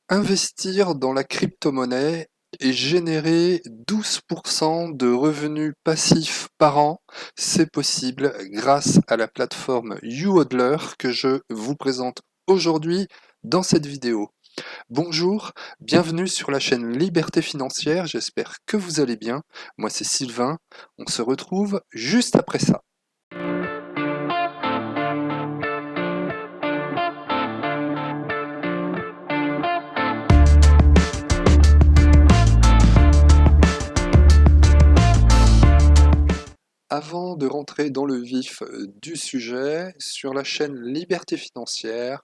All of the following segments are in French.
Investir dans la crypto-monnaie et générer 12% de revenus passifs par an, c'est possible grâce à la plateforme YouHodler que je vous présente aujourd'hui dans cette vidéo. Bonjour, bienvenue sur la chaîne Liberté Financière, j'espère que vous allez bien. Moi c'est Sylvain, on se retrouve juste après ça. Avant de rentrer dans le vif du sujet, sur la chaîne Liberté Financière,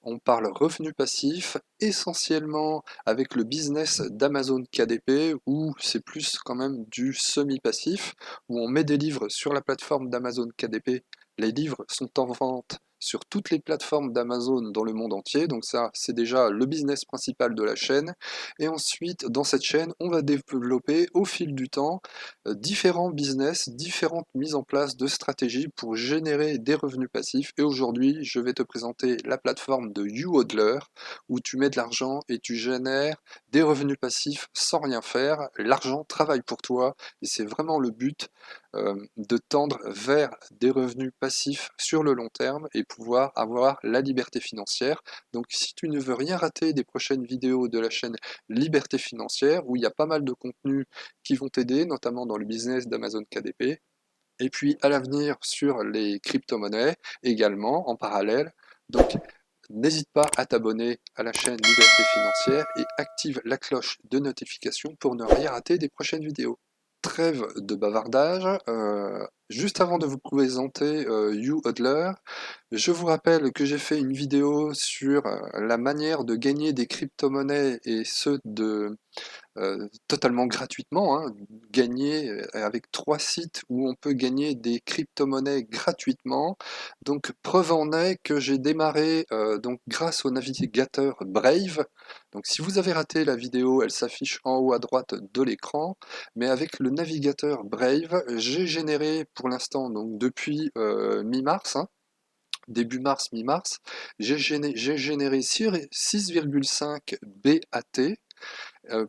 on parle revenus passifs essentiellement avec le business d'Amazon KDP où c'est plus quand même du semi-passif, où on met des livres sur la plateforme d'Amazon KDP. Les livres sont en vente sur toutes les plateformes d'Amazon dans le monde entier, donc ça c'est déjà le business principal de la chaîne. Et ensuite, dans cette chaîne, on va développer au fil du temps différents business, différentes mises en place de stratégies pour générer des revenus passifs. Et aujourd'hui, je vais te présenter la plateforme de YouHodler où tu mets de l'argent et tu génères des revenus passifs sans rien faire. L'argent travaille pour toi et c'est vraiment le but de tendre vers des revenus passifs sur le long terme et pouvoir avoir la liberté financière. Donc si tu ne veux rien rater des prochaines vidéos de la chaîne Liberté Financière où il y a pas mal de contenus qui vont t'aider, notamment dans le business d'Amazon KDP. Et puis à l'avenir sur les crypto-monnaies également en parallèle. Donc n'hésite pas à t'abonner à la chaîne Liberté Financière et active la cloche de notification pour ne rien rater des prochaines vidéos. Trêve de bavardage, juste avant de vous présenter YouHodler, je vous rappelle que j'ai fait une vidéo sur la manière de gagner des crypto-monnaies et ce totalement gratuitement, hein, gagner avec 3 sites où on peut gagner des crypto-monnaies gratuitement. Donc preuve en est que j'ai démarré donc grâce au navigateur Brave. Donc si vous avez raté la vidéo, elle s'affiche en haut à droite de l'écran. Mais avec le navigateur Brave, j'ai généré pour l'instant, donc depuis mi-mars, hein, début mars, mi-mars, j'ai généré 6,5 BAT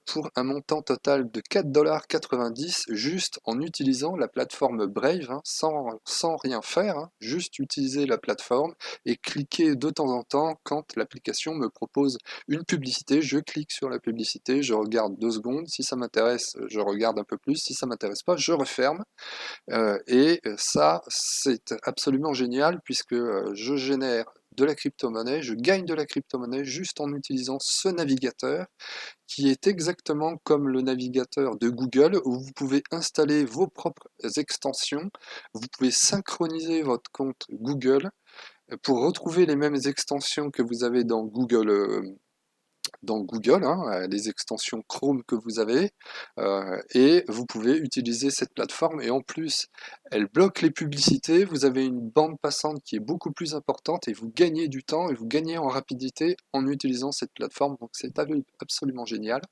pour un montant total de 4,90 $ juste en utilisant la plateforme Brave, hein, sans rien faire, hein, juste utiliser la plateforme et cliquer de temps en temps quand l'application me propose une publicité. Je clique sur la publicité, je regarde 2 secondes, si ça m'intéresse, je regarde un peu plus, si ça m'intéresse pas, je referme. Et ça, c'est absolument génial puisque je génère de la crypto-monnaie, je gagne de la crypto-monnaie juste en utilisant ce navigateur qui est exactement comme le navigateur de Google, où vous pouvez installer vos propres extensions, vous pouvez synchroniser votre compte Google pour retrouver les mêmes extensions que vous avez dans Google, hein, les extensions Chrome que vous avez, et vous pouvez utiliser cette plateforme. Et en plus, elle bloque les publicités, vous avez une bande passante qui est beaucoup plus importante et vous gagnez du temps et vous gagnez en rapidité en utilisant cette plateforme. Donc c'est absolument génial.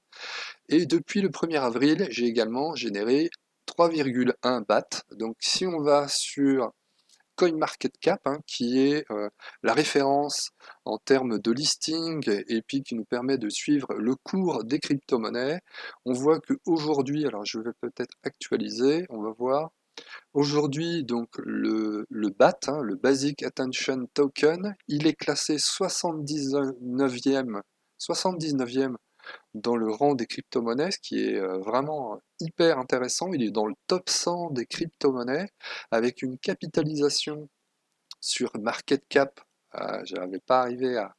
Et depuis le 1er avril, j'ai également généré 3,1 BAT. Donc si on va sur CoinMarketCap, hein, qui est la référence en termes de listing et puis qui nous permet de suivre le cours des crypto-monnaies, on voit qu'aujourd'hui, alors je vais peut-être actualiser, on va voir, aujourd'hui donc le BAT, hein, le Basic Attention Token, il est classé 79e dans le rang des crypto-monnaies, ce qui est vraiment hyper intéressant. Il est dans le top 100 des crypto-monnaies avec une capitalisation sur market cap. Je n'avais pas arrivé à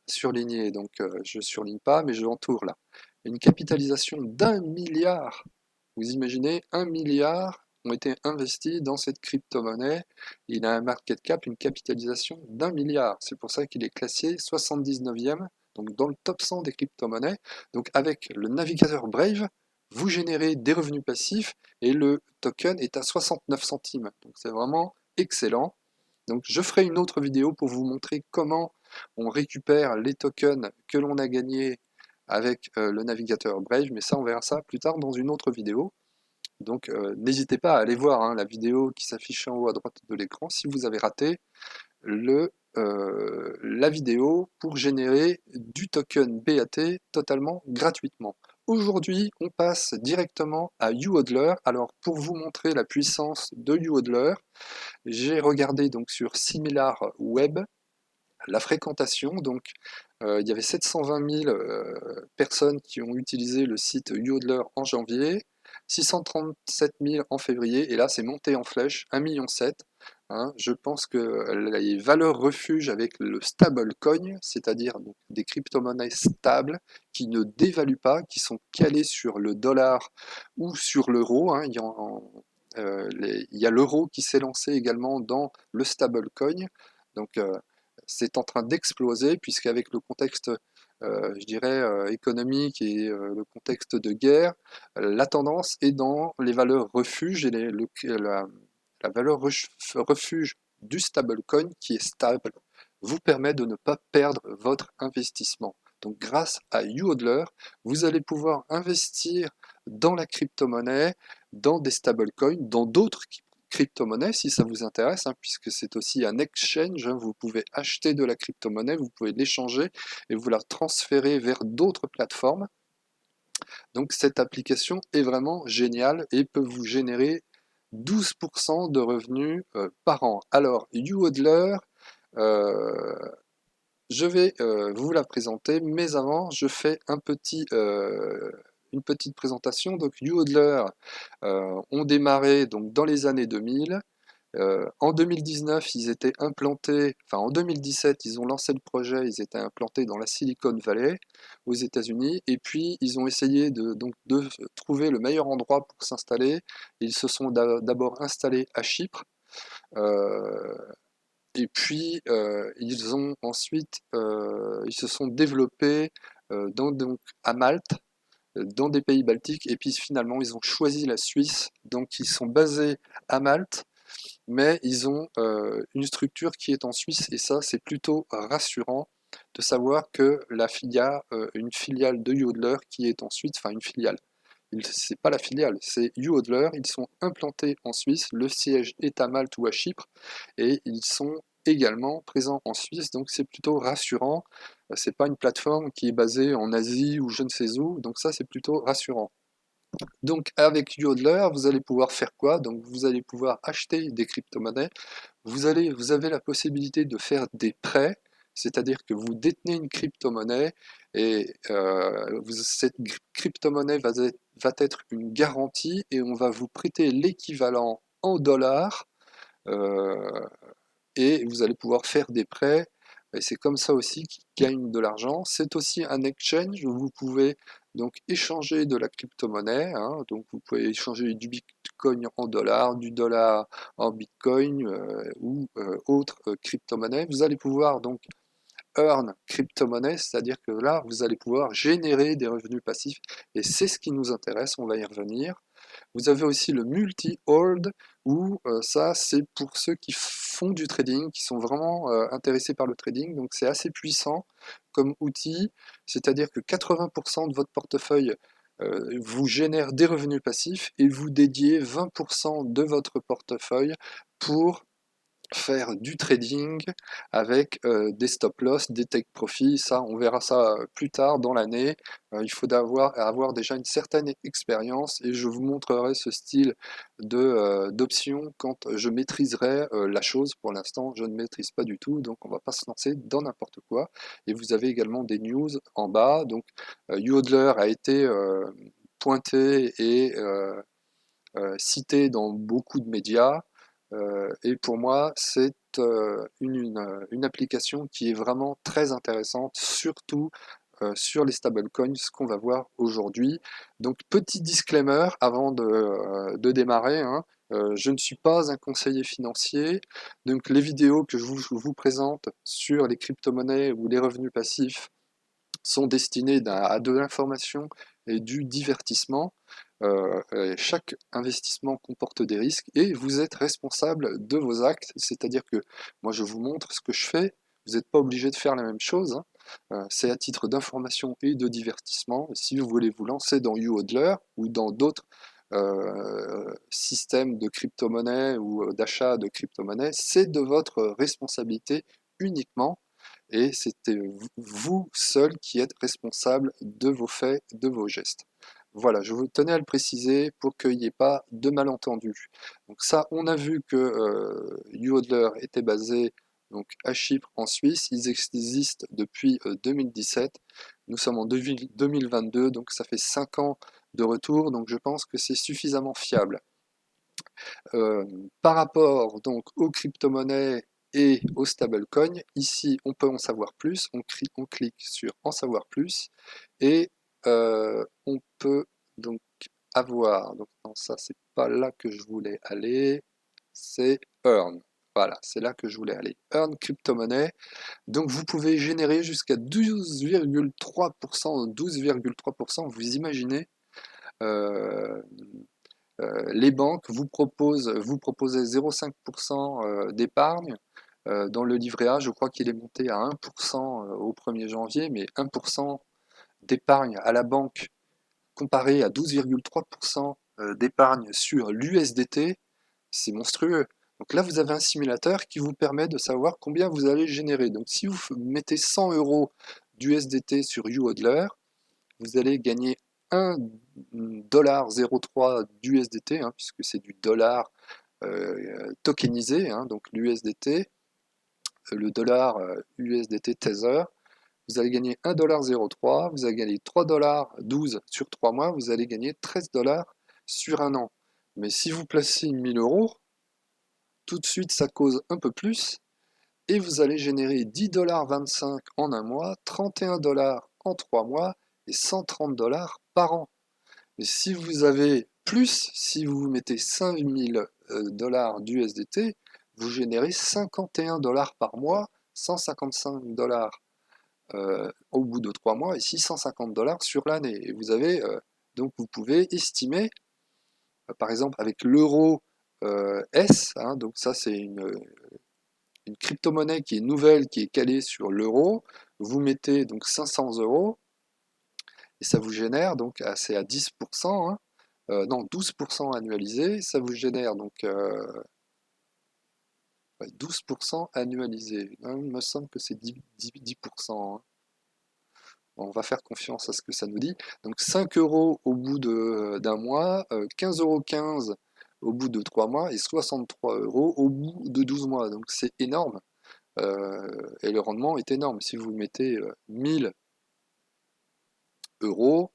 surligner, donc je surligne pas, mais je l'entoure là. Une capitalisation d'1 milliard. Vous imaginez, 1 milliard ont été investis dans cette crypto-monnaie. Il a un market cap, une capitalisation d'1 milliard. C'est pour ça qu'il est classé 79e, donc dans le top 100 des crypto-monnaies. Donc avec le navigateur Brave, vous générez des revenus passifs et le token est à 69 centimes. Donc c'est vraiment excellent. Donc je ferai une autre vidéo pour vous montrer comment on récupère les tokens que l'on a gagnés avec le navigateur Brave, mais ça on verra ça plus tard dans une autre vidéo. Donc n'hésitez pas à aller voir, hein, la vidéo qui s'affiche en haut à droite de l'écran si vous avez raté le la vidéo pour générer du token BAT totalement gratuitement. Aujourd'hui, on passe directement à YouHodler. Alors, pour vous montrer la puissance de YouHodler, j'ai regardé donc sur SimilarWeb la fréquentation. Donc, il y avait 720 000 personnes qui ont utilisé le site YouHodler en janvier, 637 000 en février, et là, c'est monté en flèche, 1,7 million. Hein. Je pense que les valeurs refuges avec le stablecoin, c'est-à-dire donc des crypto-monnaies stables qui ne dévaluent pas, qui sont calées sur le dollar ou sur l'euro. Hein. Il y a l'euro qui s'est lancé également dans le stablecoin. Donc, c'est en train d'exploser, puisqu'avec le contexte, je dirais, économique et le contexte de guerre, la tendance est dans les valeurs refuges et la valeur refuge du stablecoin qui est stable vous permet de ne pas perdre votre investissement. Donc grâce à YouHodler, vous allez pouvoir investir dans la crypto-monnaie, dans des stablecoins, dans d'autres crypto-monnaie si ça vous intéresse, hein, puisque c'est aussi un exchange. Hein, vous pouvez acheter de la crypto-monnaie, vous pouvez l'échanger et vous la transférer vers d'autres plateformes. Donc cette application est vraiment géniale et peut vous générer 12% de revenus par an. Alors, YouHodler, euh, je vais vous la présenter, mais avant, je fais une petite présentation. Donc, YouHodler ont démarré donc, dans les années 2000. En 2019, ils étaient implantés, enfin en 2017, ils ont lancé le projet, ils étaient implantés dans la Silicon Valley aux États-Unis, et puis ils ont essayé de trouver le meilleur endroit pour s'installer. Ils se sont d'abord installés à Chypre, euh, et puis ils se sont développés donc, à Malte, dans des pays baltiques, et puis finalement ils ont choisi la Suisse, donc ils sont basés à Malte mais ils ont une structure qui est en Suisse et ça c'est plutôt rassurant de savoir que il y a une filiale de YouHodler qui est en Suisse, enfin une filiale. C'est pas la filiale, c'est YouHodler. Ils sont implantés en Suisse, le siège est à Malte ou à Chypre et ils sont également présents en Suisse, donc c'est plutôt rassurant. C'est pas une plateforme qui est basée en Asie ou je ne sais où, donc ça c'est plutôt rassurant. Donc avec YouHodler, vous allez pouvoir faire quoi? Donc vous allez pouvoir acheter des crypto-monnaies. Vous avez la possibilité de faire des prêts, c'est-à-dire que vous détenez une crypto-monnaie et cette crypto-monnaie va être une garantie et on va vous prêter l'équivalent en dollars euh, et vous allez pouvoir faire des prêts. Et c'est comme ça aussi qu'ils gagnent de l'argent. C'est aussi un exchange où vous pouvez donc échanger de la crypto-monnaie. Hein. Donc vous pouvez échanger du Bitcoin en dollars, du dollar en Bitcoin ou autre crypto-monnaie. Vous allez pouvoir donc earn crypto-monnaie, c'est-à-dire que là, vous allez pouvoir générer des revenus passifs. Et c'est ce qui nous intéresse, on va y revenir. Vous avez aussi le multi-hold, où ça, c'est pour ceux qui font du trading, qui sont vraiment intéressés par le trading. Donc c'est assez puissant comme outil, c'est-à-dire que 80% de votre portefeuille vous génère des revenus passifs et vous dédiez 20% de votre portefeuille pour faire du trading avec des stop loss, des take profit, ça on verra ça plus tard dans l'année. Il faut avoir déjà une certaine expérience et je vous montrerai ce style d'option quand je maîtriserai la chose. Pour l'instant je ne maîtrise pas du tout, donc on va pas se lancer dans n'importe quoi. Et vous avez également des news en bas, donc YouHodler a été pointé et cité dans beaucoup de médias. Et pour moi, c'est une application qui est vraiment très intéressante, surtout sur les stablecoins, ce qu'on va voir aujourd'hui. Donc, petit disclaimer avant de démarrer, hein, je ne suis pas un conseiller financier, donc les vidéos que je vous présente sur les crypto-monnaies ou les revenus passifs sont destinées à de l'information et du divertissement. Chaque investissement comporte des risques et vous êtes responsable de vos actes, c'est-à-dire que moi je vous montre ce que je fais, vous n'êtes pas obligé de faire la même chose, hein. C'est à titre d'information et de divertissement. Si vous voulez vous lancer dans YouHodler ou dans d'autres systèmes de crypto-monnaie ou d'achat de crypto-monnaie, c'est de votre responsabilité uniquement, et c'était vous seul qui êtes responsable de vos faits, de vos gestes. Voilà, je vous tenais à le préciser pour qu'il n'y ait pas de malentendus. Donc ça, on a vu que YouHodler était basé donc, à Chypre, en Suisse. Ils existent depuis 2017. Nous sommes en 2022, donc ça fait 5 ans de retour, donc je pense que c'est suffisamment fiable. Euh, Par rapport donc aux crypto-monnaies et aux stablecoins, ici on peut en savoir plus, on clique sur en savoir plus et on peut donc avoir, donc non, ça c'est pas là que je voulais aller, c'est Earn. Voilà, c'est là que je voulais aller. Earn crypto-monnaie. Donc vous pouvez générer jusqu'à 12,3%, 12,3%, vous imaginez, euh, les banques vous proposez 0,5% d'épargne. Dans le livret A, je crois qu'il est monté à 1% au 1er janvier, mais 1% d'épargne à la banque comparé à 12,3% d'épargne sur l'USDT, c'est monstrueux. Donc là, vous avez un simulateur qui vous permet de savoir combien vous allez générer. Donc si vous mettez 100 euros d'USDT sur YouHodler, vous allez gagner 1,03$ d'USDT, hein, puisque c'est du dollar tokenisé, hein, donc l'USDT, le dollar USDT Tether. Vous allez gagner 1,03$, vous allez gagner 3,12$ sur 3 mois, vous allez gagner 13$ sur un an. Mais si vous placez 1000 euros, tout de suite ça cause un peu plus, et vous allez générer 10,25$ en un mois, 31$ en 3 mois, et 130$ par an. Mais si vous avez plus, si vous mettez 5000 dollars d'USDT, vous générez 51$ par mois, 155$ au bout de 3 mois et 650$ sur l'année. Et vous avez donc vous pouvez estimer, par exemple avec l'euro S, hein, donc ça c'est une crypto-monnaie qui est nouvelle, qui est calée sur l'euro. Vous mettez donc 500 euros et ça vous génère donc c'est à 10%, hein, non 12% annualisé, ça vous génère donc 12% annualisé. Il me semble que c'est 10%, hein. On va faire confiance à ce que ça nous dit. Donc 5 euros au bout d'un mois, 15,15 € au bout de 3 mois et 63 euros au bout de 12 mois. Donc c'est énorme. Et le rendement est énorme. Si vous mettez 1000 euros,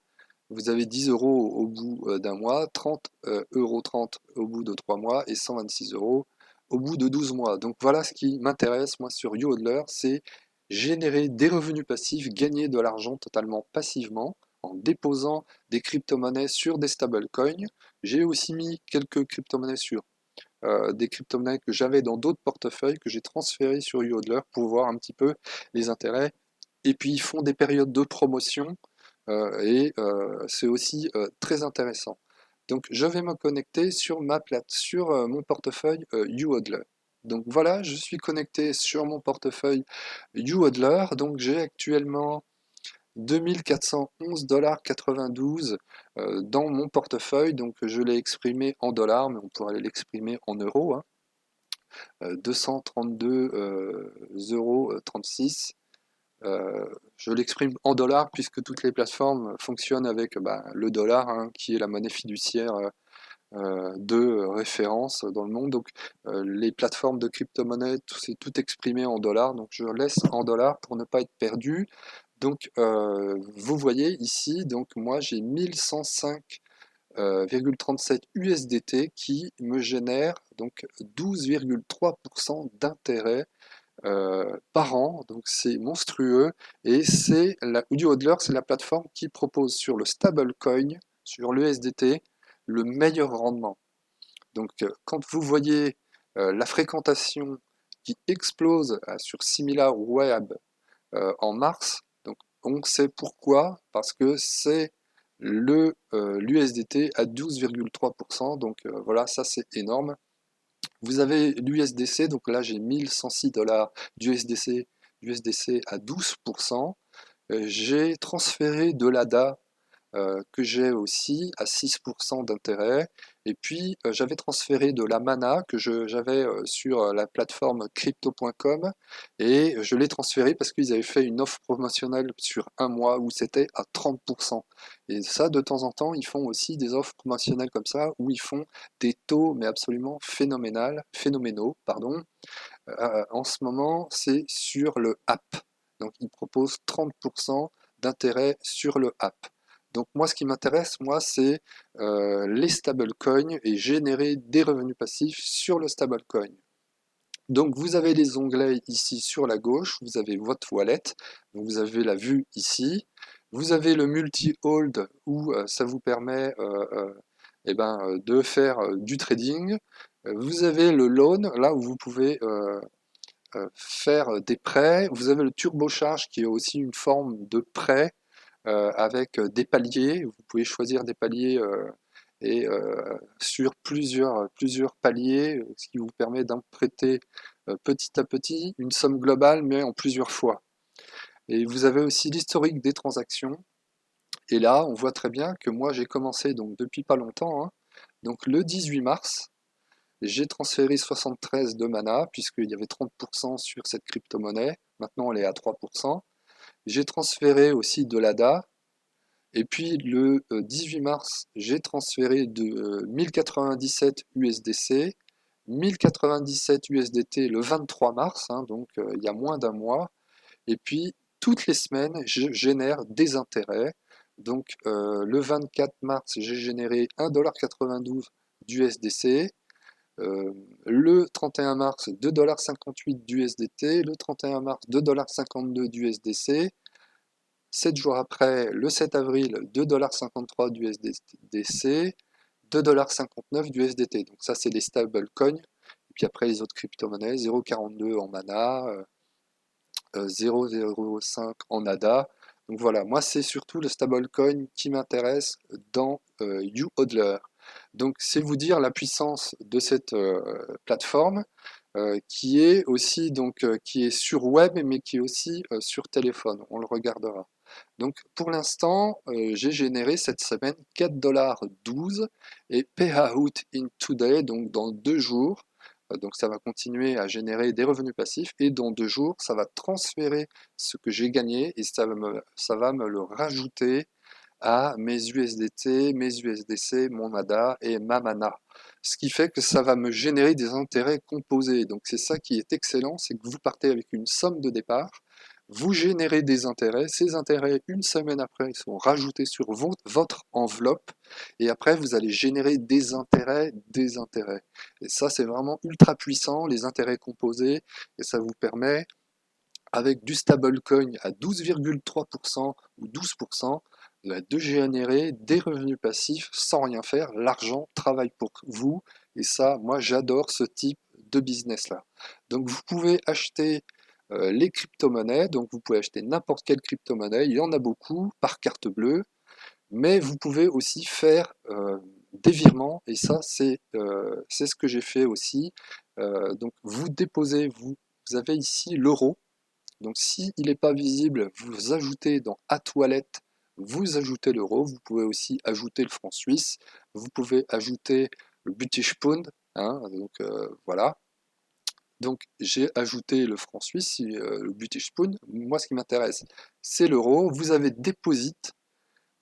vous avez 10 euros au bout d'un mois, 30 € au bout de 3 mois et 126 euros au bout de 12 mois. Donc voilà ce qui m'intéresse moi sur YouHodler, c'est générer des revenus passifs, gagner de l'argent totalement passivement en déposant des crypto-monnaies sur des stablecoins. J'ai aussi mis quelques crypto-monnaies sur des crypto-monnaies que j'avais dans d'autres portefeuilles que j'ai transférées sur YouHodler pour voir un petit peu les intérêts. Et puis ils font des périodes de promotion et c'est aussi très intéressant. Donc je vais me connecter sur sur mon portefeuille YouHodler. Donc voilà, je suis connecté sur mon portefeuille YouHodler. Donc j'ai actuellement 2411,92 $ dans mon portefeuille. Donc je l'ai exprimé en dollars, mais on pourrait l'exprimer en euros, hein. 232,36 €. Je l'exprime en dollars puisque toutes les plateformes fonctionnent avec le dollar, hein, qui est la monnaie fiduciaire de référence dans le monde. Donc les plateformes de crypto-monnaie, c'est tout exprimé en dollars. Donc je laisse en dollars pour ne pas être perdu. Donc vous voyez ici, donc moi j'ai 1105,37 USDT qui me génère donc 12,3% d'intérêt par an, donc c'est monstrueux, et c'est la YouHodler, c'est la plateforme qui propose sur le stablecoin, sur l'USDT, le meilleur rendement. Donc quand vous voyez la fréquentation qui explose sur SimilarWeb en mars, donc on sait pourquoi, parce que c'est l'USDT à 12,3%, donc voilà, ça c'est énorme. Vous avez l'USDC, donc là j'ai 1106$ d'USDC à 12%. J'ai transféré de l'ADA que j'ai aussi à 6% d'intérêt. Et puis, j'avais transféré de la mana que j'avais sur la plateforme crypto.com et je l'ai transféré parce qu'ils avaient fait une offre promotionnelle sur un mois où c'était à 30%. Et ça, de temps en temps, ils font aussi des offres promotionnelles comme ça où ils font des taux, mais absolument phénoménaux, pardon. En ce moment, c'est sur le app. Donc, ils proposent 30% d'intérêt sur le app. Donc, moi, ce qui m'intéresse, moi, c'est les stablecoins et générer des revenus passifs sur le stablecoin. Donc, vous avez les onglets ici sur la gauche, vous avez votre wallet, donc vous avez la vue ici. Vous avez le multi-hold où ça vous permet de faire du trading. Vous avez le loan, là où vous pouvez faire des prêts. Vous avez le turbocharge qui est aussi une forme de prêt avec des paliers. Vous pouvez choisir des paliers et sur plusieurs paliers, ce qui vous permet d'emprunter petit à petit une somme globale, mais en plusieurs fois. Et vous avez aussi l'historique des transactions. Et là, on voit très bien que moi, j'ai commencé donc depuis pas longtemps, hein, donc le 18 mars, j'ai transféré 73 de mana, puisqu'il y avait 30% sur cette crypto-monnaie. Maintenant, elle est à 3%. J'ai transféré aussi de l'ADA. Et puis, le 18 mars, j'ai transféré de 1097 USDC, 1097 USDT le 23 mars, hein, donc il y a moins d'un mois. Et puis, toutes les semaines, je génère des intérêts. Donc, le 24 mars, j'ai généré 1,92$ d'USDC. Le 31 mars, 2,58$ d'USDT. Le 31 mars, 2,52$ d'USDC. 7 jours après, le 7 avril, 2,53$ d'USDC. 2,59$ d'USDT. Donc ça, c'est les stablecoins. Et puis après, les autres crypto-monnaies, 0,42 en mana, 0,05 en ADA. Donc voilà, moi c'est surtout le stablecoin qui m'intéresse dans YouHodler. Donc c'est vous dire la puissance de cette plateforme qui est aussi qui est sur web mais qui est aussi sur téléphone. On le regardera. Donc pour l'instant, j'ai généré cette semaine 4,12$ et payout in today, donc dans 2 jours. Donc ça va continuer à générer des revenus passifs et dans 2 jours, ça va transférer ce que j'ai gagné et ça va me le rajouter à mes USDT, mes USDC, mon ADA et ma MANA. Ce qui fait que ça va me générer des intérêts composés. Donc c'est ça qui est excellent, c'est que vous partez avec une somme de départ, vous générez des intérêts, ces intérêts, une semaine après, ils sont rajoutés sur votre enveloppe, et après, vous allez générer des intérêts, des intérêts. Et ça, c'est vraiment ultra puissant, les intérêts composés, et ça vous permet, avec du stablecoin à 12,3% ou 12%, de générer des revenus passifs sans rien faire. L'argent travaille pour vous, et ça, moi, j'adore ce type de business-là. Donc, vous pouvez acheter les crypto-monnaies, donc vous pouvez acheter n'importe quelle crypto-monnaie, il y en a beaucoup par carte bleue, mais vous pouvez aussi faire des virements, et ça c'est ce que j'ai fait aussi. Donc vous déposez, vous avez ici l'euro, donc s'il n'est pas visible, vous ajoutez dans Wallet, vous ajoutez l'euro, vous pouvez aussi ajouter le franc suisse, vous pouvez ajouter le British Pound, hein, donc voilà. Donc j'ai ajouté le franc suisse, le British Pound. Moi ce qui m'intéresse c'est l'euro. Vous avez Deposit,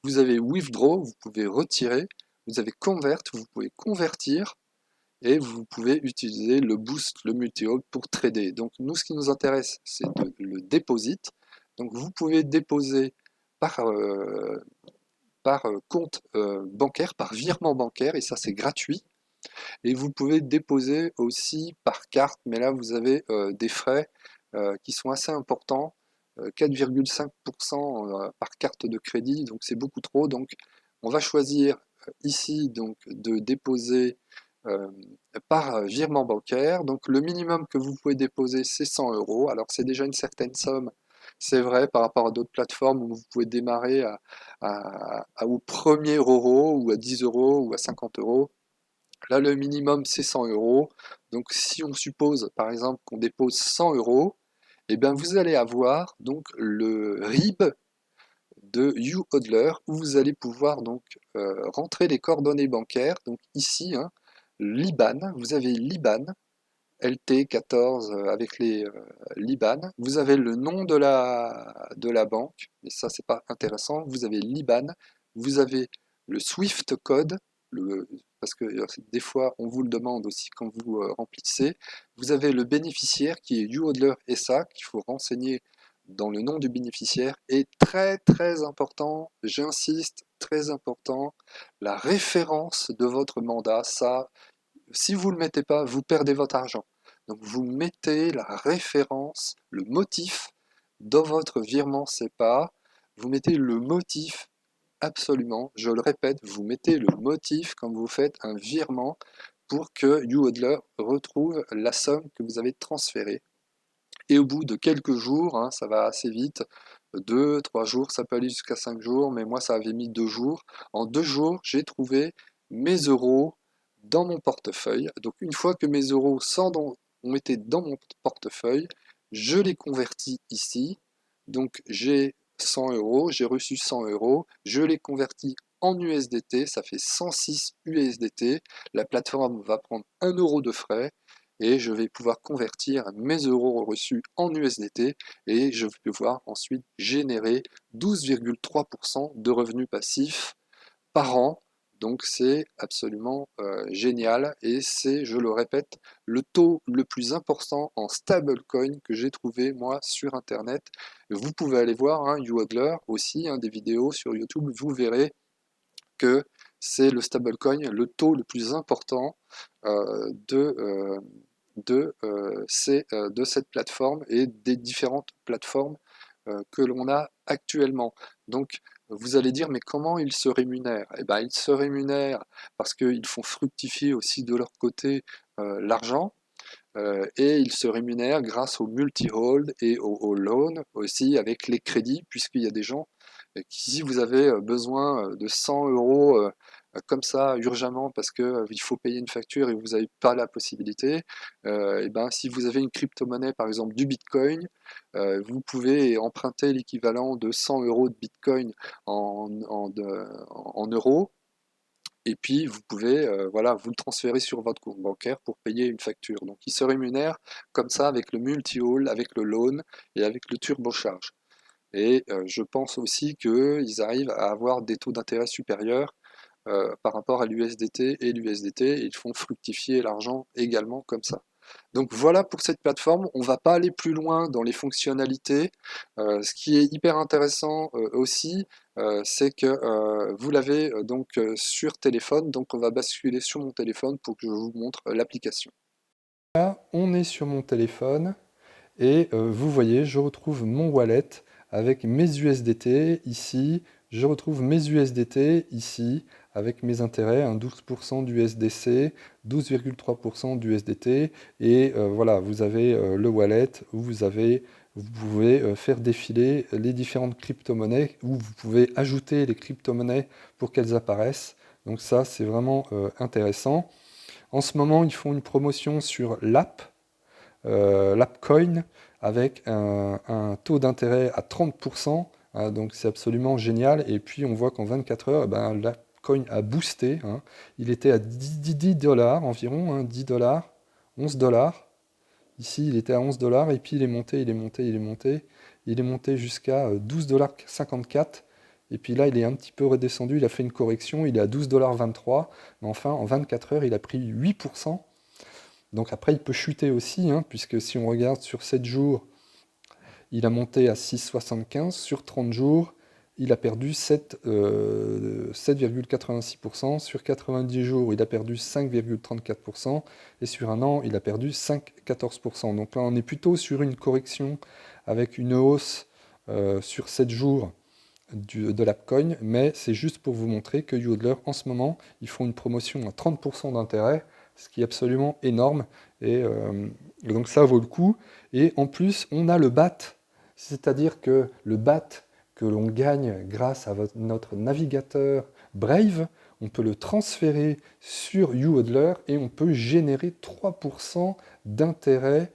vous avez Withdraw, vous pouvez retirer, vous avez Convert, vous pouvez convertir, et vous pouvez utiliser le Boost, le multi-hold pour trader. Donc nous ce qui nous intéresse c'est le Deposit. Donc vous pouvez déposer par, compte bancaire, par virement bancaire, et ça c'est gratuit. Et vous pouvez déposer aussi par carte, mais là vous avez des frais qui sont assez importants, 4,5% par carte de crédit, donc c'est beaucoup trop. Donc on va choisir ici donc de déposer euh, par virement bancaire. Donc le minimum que vous pouvez déposer c'est 100 euros. Alors c'est déjà une certaine somme, c'est vrai, par rapport à d'autres plateformes où vous pouvez démarrer au premier euro ou à 10 euros ou à 50 euros. Là, le minimum, c'est 100 euros. Donc, si on suppose, par exemple, qu'on dépose 100 euros, eh bien, vous allez avoir donc le RIB de YouHodler où vous allez pouvoir donc rentrer les coordonnées bancaires. Donc ici, hein, l'IBAN, vous avez l'IBAN, LT14 avec les l'IBAN. Vous avez le nom de la banque, mais ça c'est pas intéressant. Vous avez l'IBAN, vous avez le SWIFT code, parce que des fois on vous le demande aussi quand vous remplissez. Vous avez le bénéficiaire qui est YouHodler SA, qu'il faut renseigner dans le nom du bénéficiaire. Et très très important, j'insiste, très important, la référence de votre mandat. Ça, si vous ne le mettez pas, vous perdez votre argent. Donc vous mettez la référence, le motif dans votre virement SEPA. Vous mettez le motif absolument, je le répète, vous mettez le motif quand vous faites un virement pour que YouHodler retrouve la somme que vous avez transférée. Et au bout de quelques jours, hein, ça va assez vite, 2, 3 jours, ça peut aller jusqu'à 5 jours, mais moi ça avait mis 2 jours. En 2 jours, j'ai trouvé mes euros dans mon portefeuille. Donc une fois que mes euros ont été dans mon portefeuille, je les convertis ici. Donc j'ai 100 euros, j'ai reçu 100 euros, je les convertis en USDT, ça fait 106 USDT. La plateforme va prendre 1 euro de frais et je vais pouvoir convertir mes euros reçus en USDT et je vais pouvoir ensuite générer 12,3% de revenus passifs par an. Donc c'est absolument génial et c'est, je le répète, le taux le plus important en stablecoin que j'ai trouvé moi sur internet. Vous pouvez aller voir hein, YouHodler aussi, hein, des vidéos sur YouTube, vous verrez que c'est le stablecoin, le taux le plus important de cette plateforme et des différentes plateformes que l'on a actuellement. Donc, vous allez dire, mais comment ils se rémunèrent? Eh bien, ils se rémunèrent parce qu'ils font fructifier aussi de leur côté l'argent et ils se rémunèrent grâce au multi-hold et au loan aussi avec les crédits, puisqu'il y a des gens qui, si vous avez besoin de 100 euros comme ça urgemment parce que il faut payer une facture et vous n'avez pas la possibilité, et ben, si vous avez une crypto-monnaie, par exemple du Bitcoin, vous pouvez emprunter l'équivalent de 100 euros de Bitcoin en euros et puis, vous pouvez voilà, vous le transférer sur votre compte bancaire pour payer une facture. Donc, il se rémunère comme ça avec le multi-haul, avec le loan et avec le turbocharge. Et je pense aussi qu'ils arrivent à avoir des taux d'intérêt supérieurs par rapport à l'USDT et l'USDT. Ils font fructifier l'argent également comme ça. Donc voilà pour cette plateforme, on ne va pas aller plus loin dans les fonctionnalités. Ce qui est hyper intéressant aussi, c'est que vous l'avez donc sur téléphone, donc on va basculer sur mon téléphone pour que je vous montre l'application. Là, on est sur mon téléphone et vous voyez, je retrouve mon wallet avec mes USDT ici, je retrouve mes USDT ici, avec mes intérêts, hein, 12% d'USDC, 12,3% d'USDT, et voilà, vous avez le wallet où vous pouvez faire défiler les différentes crypto-monnaies, où vous pouvez ajouter les crypto-monnaies pour qu'elles apparaissent. Donc ça, c'est vraiment intéressant. En ce moment, ils font une promotion sur l'Appcoin avec un taux d'intérêt à 30%, hein, donc c'est absolument génial. Et puis on voit qu'en 24 heures, ben, l'Appcoin a boosté, hein. Il était à 10 dollars environ, hein, 10 dollars, 11 dollars. Ici, il était à 11 dollars et puis il est monté, il est monté, il est monté. Il est monté jusqu'à 12,54 $. Et puis là, il est un petit peu redescendu, il a fait une correction, il est à 12,23 $. Mais enfin, en 24 heures, il a pris 8%. Donc après, il peut chuter aussi, hein, puisque si on regarde sur 7 jours, il a monté à 6,75. Sur 30 jours, il a perdu 7,86%. Sur 90 jours, il a perdu 5,34%. Et sur un an, il a perdu 5,14%. Donc là, on est plutôt sur une correction avec une hausse sur 7 jours de l'Appcoin, mais c'est juste pour vous montrer que YouHodler, en ce moment, ils font une promotion à 30% d'intérêt, ce qui est absolument énorme, et donc ça vaut le coup. Et en plus, on a le BAT, c'est-à-dire que le BAT que l'on gagne grâce à notre navigateur Brave, on peut le transférer sur YouHodler et on peut générer 3% d'intérêt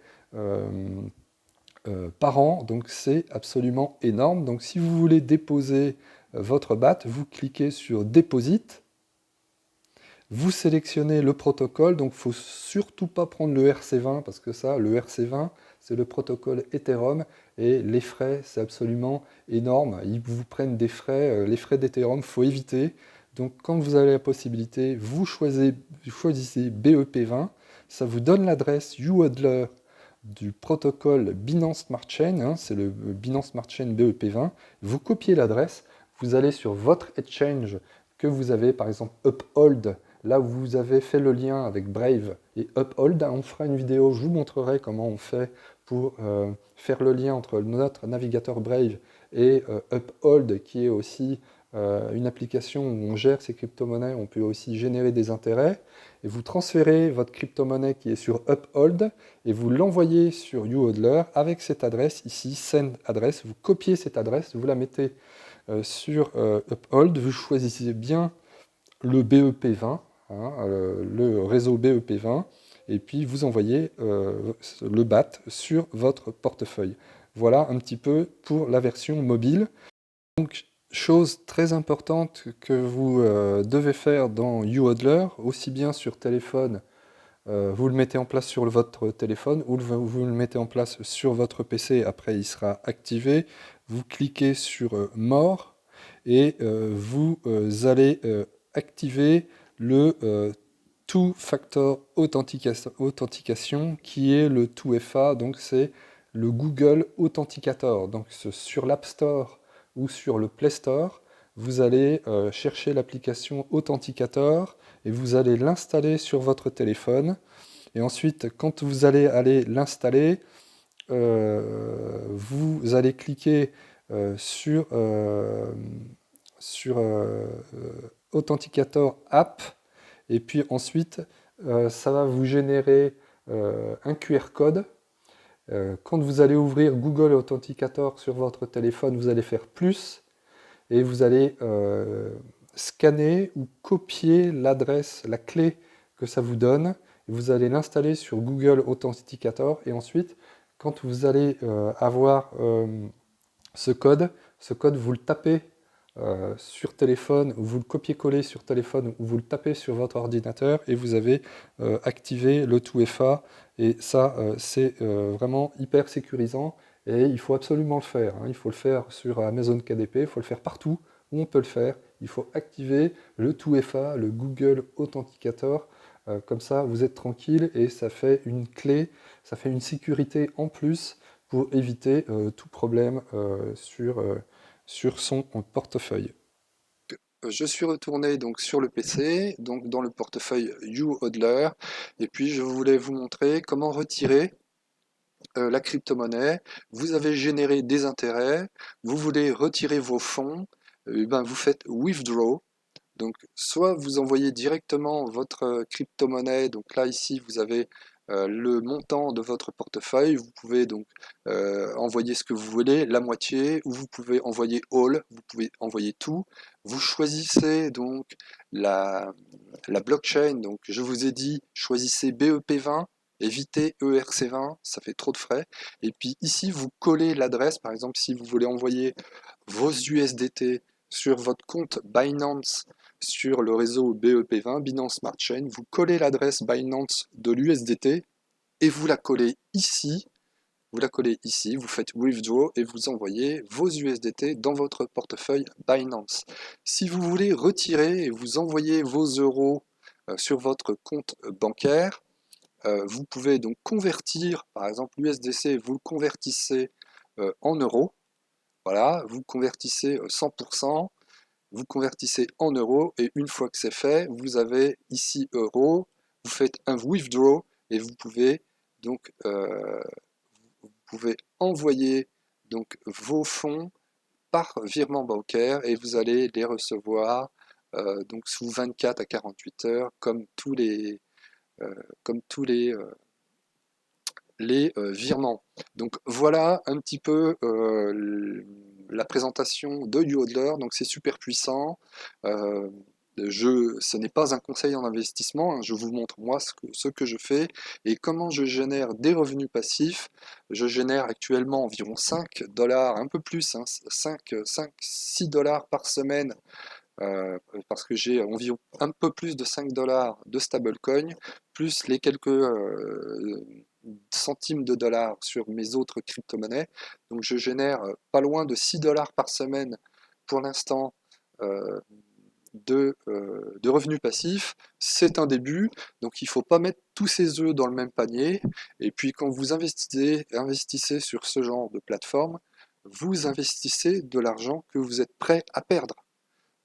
par an, donc c'est absolument énorme. Donc si vous voulez déposer votre BAT, vous cliquez sur Deposit, vous sélectionnez le protocole, donc il ne faut surtout pas prendre le RC20 parce que ça, le RC20, c'est le protocole Ethereum et les frais, c'est absolument énorme. Ils vous prennent des frais, les frais d'Ethereum, il faut éviter. Donc quand vous avez la possibilité, vous choisissez BEP20, ça vous donne l'adresse uHodler du protocole Binance Smart Chain, hein, c'est le Binance Smart Chain BEP20. Vous copiez l'adresse, vous allez sur votre exchange que vous avez, par exemple Uphold, là où vous avez fait le lien avec Brave et Uphold. On fera une vidéo, je vous montrerai comment on fait pour faire le lien entre notre navigateur Brave et Uphold, qui est aussi une application où on gère ses crypto-monnaies, on peut aussi générer des intérêts. Et vous transférez votre crypto-monnaie qui est sur Uphold et vous l'envoyez sur uHodler avec cette adresse ici, send adresse. Vous copiez cette adresse, vous la mettez sur Uphold, vous choisissez bien le BEP20, hein, le réseau BEP20, et puis vous envoyez le BAT sur votre portefeuille. Voilà un petit peu pour la version mobile. Donc, chose très importante que vous devez faire dans uHodler, aussi bien sur téléphone, vous le mettez en place sur votre téléphone ou vous le mettez en place sur votre PC, après il sera activé. Vous cliquez sur More et vous allez activer le Two-Factor Authentication qui est le 2FA, donc c'est le Google Authenticator. Donc sur l'App Store ou sur le Play Store, vous allez chercher l'application Authenticator et vous allez l'installer sur votre téléphone. Et ensuite, quand vous allez aller l'installer, vous allez cliquer sur Authenticator App, et puis ensuite, ça va vous générer un QR code. Quand vous allez ouvrir Google Authenticator sur votre téléphone, vous allez faire plus, et vous allez scanner ou copier l'adresse, la clé que ça vous donne. Vous allez l'installer sur Google Authenticator et ensuite, quand vous allez avoir ce code, vous le tapez sur téléphone, vous le copiez-collez sur téléphone ou vous le tapez sur votre ordinateur et vous avez activé le 2FA. Et ça, c'est vraiment hyper sécurisant et il faut absolument le faire, hein. Il faut le faire sur Amazon KDP, il faut le faire partout où on peut le faire. Il faut activer le 2FA, le Google Authenticator. Comme ça, vous êtes tranquille et ça fait une clé, ça fait une sécurité en plus pour éviter tout problème sur son portefeuille. Je suis retourné donc sur le PC, donc dans le portefeuille uHodler, et puis je voulais vous montrer comment retirer la crypto-monnaie. Vous avez généré des intérêts, vous voulez retirer vos fonds, ben vous faites withdraw. Donc, soit vous envoyez directement votre crypto-monnaie, donc là ici vous avez le montant de votre portefeuille, vous pouvez donc envoyer ce que vous voulez, la moitié, ou vous pouvez envoyer all, vous pouvez envoyer tout. Vous choisissez donc la, la blockchain, donc je vous ai dit choisissez BEP20, évitez ERC20, ça fait trop de frais. Et puis ici vous collez l'adresse, par exemple si vous voulez envoyer vos USDT sur votre compte Binance sur le réseau BEP20, Binance Smart Chain, vous collez l'adresse Binance de l'USDT et vous la collez ici. Vous la collez ici, vous faites withdraw et vous envoyez vos USDT dans votre portefeuille Binance. Si vous voulez retirer et vous envoyer vos euros sur votre compte bancaire, vous pouvez donc convertir, par exemple l'USDC, vous le convertissez en euros. Voilà, vous convertissez 100%, vous convertissez en euros et une fois que c'est fait, vous avez ici euros, vous faites un withdraw et donc vous pouvez envoyer donc vos fonds par virement bancaire et vous allez les recevoir donc sous 24 à 48 heures euh, comme tous les virements. Donc voilà un petit peu la présentation de uHodler, donc c'est super puissant. Euh, Ce n'est pas un conseil en investissement, hein, je vous montre moi ce que je fais et comment je génère des revenus passifs. Je génère actuellement environ 5 dollars, un peu plus, hein, 6 dollars par semaine, parce que j'ai environ un peu plus de 5 dollars de stablecoin, plus les quelques centimes de dollars sur mes autres crypto-monnaies. Donc je génère pas loin de 6 dollars par semaine pour l'instant, euh, de revenus passifs. C'est un début, donc il ne faut pas mettre tous ses œufs dans le même panier. Et puis quand vous investissez sur ce genre de plateforme, vous investissez de l'argent que vous êtes prêt à perdre.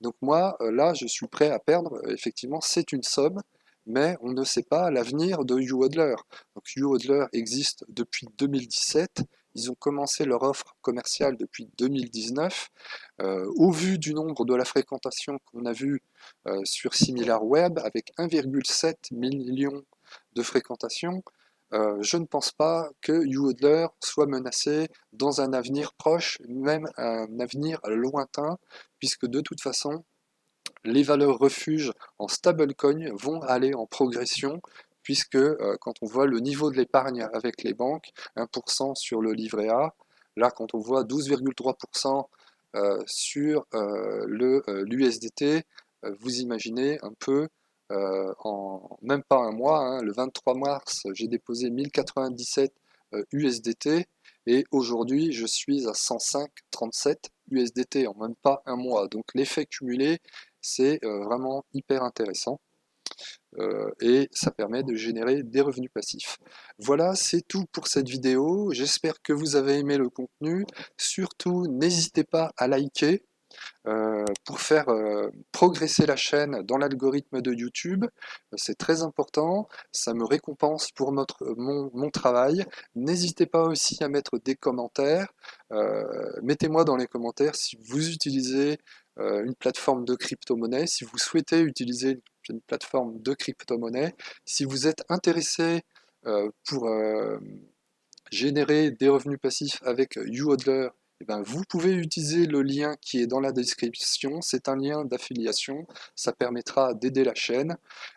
Donc moi, là, je suis prêt à perdre. Effectivement, c'est une somme, mais on ne sait pas l'avenir de YouHodler. Donc YouHodler existe depuis 2017. Ils ont commencé leur offre commerciale depuis 2019. Au vu du nombre de la fréquentation qu'on a vu sur SimilarWeb, avec 1,7 million de fréquentations, je ne pense pas que YouHodler soit menacé dans un avenir proche, même un avenir lointain, puisque de toute façon, les valeurs refuges en stablecoin vont aller en progression, puisque quand on voit le niveau de l'épargne avec les banques, 1% sur le livret A, là quand on voit 12,3% sur l'USDT, vous imaginez un peu, en même pas un mois, hein, le 23 mars, j'ai déposé 1097 USDT, et aujourd'hui je suis à 105,37 USDT en même pas un mois. Donc l'effet cumulé, c'est vraiment hyper intéressant et ça permet de générer des revenus passifs. Voilà, c'est tout pour cette vidéo. J'espère que vous avez aimé le contenu. Surtout, n'hésitez pas à liker pour faire progresser la chaîne dans l'algorithme de YouTube. C'est très important, ça me récompense pour mon travail. N'hésitez pas aussi à mettre des commentaires. Mettez-moi dans les commentaires si vous utilisez une plateforme de crypto-monnaie, si vous souhaitez utiliser une plateforme de crypto-monnaie, si vous êtes intéressé pour générer des revenus passifs avec YouHodler, eh ben, vous pouvez utiliser le lien qui est dans la description. C'est un lien d'affiliation. Ça permettra d'aider la chaîne.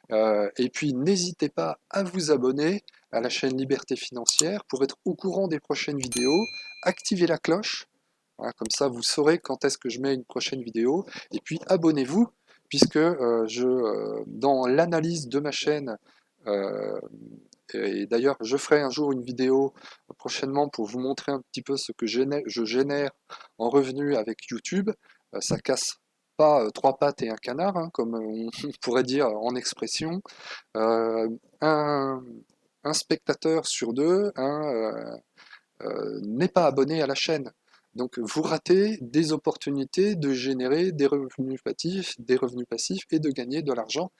Et puis, n'hésitez pas à vous abonner à la chaîne Liberté Financière pour être au courant des prochaines vidéos. Activez la cloche. Voilà, comme ça, vous saurez quand est-ce que je mets une prochaine vidéo. Et puis, abonnez-vous, puisque dans l'analyse de ma chaîne, euh, et d'ailleurs, je ferai un jour une vidéo prochainement pour vous montrer un petit peu ce que je génère en revenus avec YouTube. Ça casse pas trois pattes et un canard, hein, comme on pourrait dire en expression. Euh, un, un spectateur sur deux, hein, n'est pas abonné à la chaîne. Donc vous ratez des opportunités de générer des revenus passifs et de gagner de l'argent.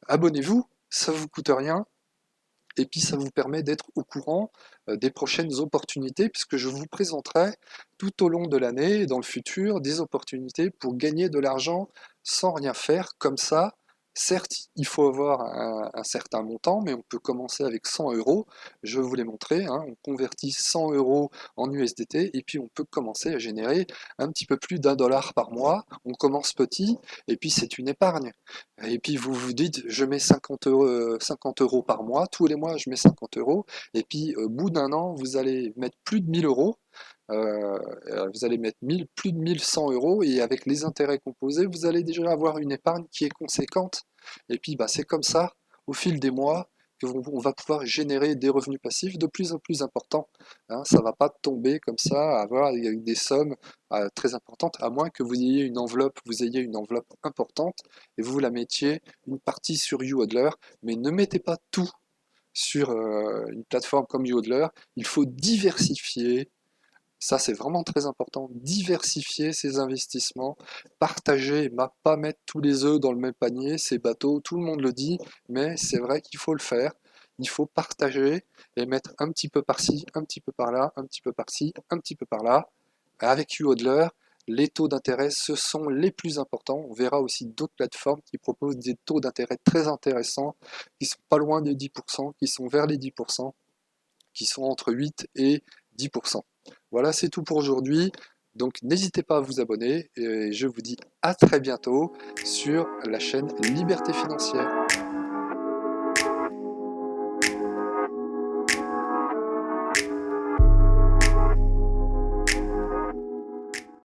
Abonnez-vous, ça vous coûte rien, et puis ça vous permet d'être au courant des prochaines opportunités, puisque je vous présenterai tout au long de l'année et dans le futur des opportunités pour gagner de l'argent sans rien faire, comme ça. Certes, il faut avoir un certain montant, mais on peut commencer avec 100 euros. Je vous l'ai montré, hein, on convertit 100 euros en USDT et puis on peut commencer à générer un petit peu plus d'1 dollar par mois. On commence petit et puis c'est une épargne. Et puis vous vous dites, je mets 50 euros par mois, tous les mois je mets 50 euros, et puis au bout d'un an, vous allez mettre plus de 1000 euros, vous allez mettre plus de 1100 euros, et avec les intérêts composés, vous allez déjà avoir une épargne qui est conséquente. Et puis bah, c'est comme ça, au fil des mois, qu'on va pouvoir générer des revenus passifs de plus en plus importants. Hein, ça ne va pas tomber comme ça, avoir des sommes très importantes, à moins que vous ayez une enveloppe importante et vous la mettiez une partie sur YouHodler, mais ne mettez pas tout sur une plateforme comme YouHodler. Il faut diversifier. Ça, c'est vraiment très important. Diversifier ses investissements, partager, pas mettre tous les œufs dans le même panier, c'est bateau, tout le monde le dit, mais c'est vrai qu'il faut le faire. Il faut partager et mettre un petit peu par-ci, un petit peu par-là, un petit peu par-ci, un petit peu par-là. Avec YouHodler, les taux d'intérêt, ce sont les plus importants. On verra aussi d'autres plateformes qui proposent des taux d'intérêt très intéressants, qui sont pas loin des 10%, qui sont vers les 10%, qui sont entre 8 et 10%. Voilà, c'est tout pour aujourd'hui. Donc n'hésitez pas à vous abonner et je vous dis à très bientôt sur la chaîne Liberté Financière.